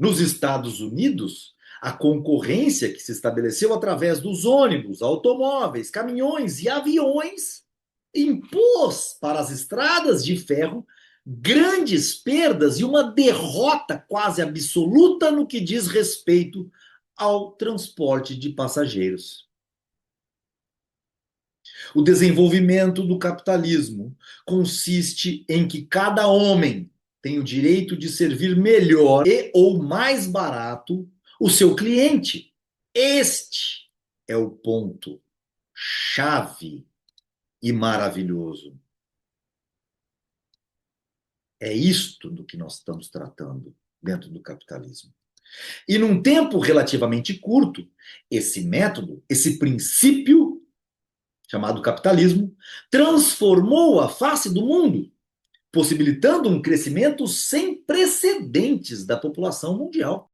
Nos Estados Unidos, a concorrência que se estabeleceu através dos ônibus, automóveis, caminhões e aviões impôs para as estradas de ferro grandes perdas e uma derrota quase absoluta no que diz respeito ao transporte de passageiros. O desenvolvimento do capitalismo consiste em que cada homem tem o direito de servir melhor e ou mais barato o seu cliente. Este é o ponto chave e maravilhoso. É isto do que nós estamos tratando dentro do capitalismo. E num tempo relativamente curto, esse método, esse princípio chamado capitalismo, transformou a face do mundo, possibilitando um crescimento sem precedentes da população mundial.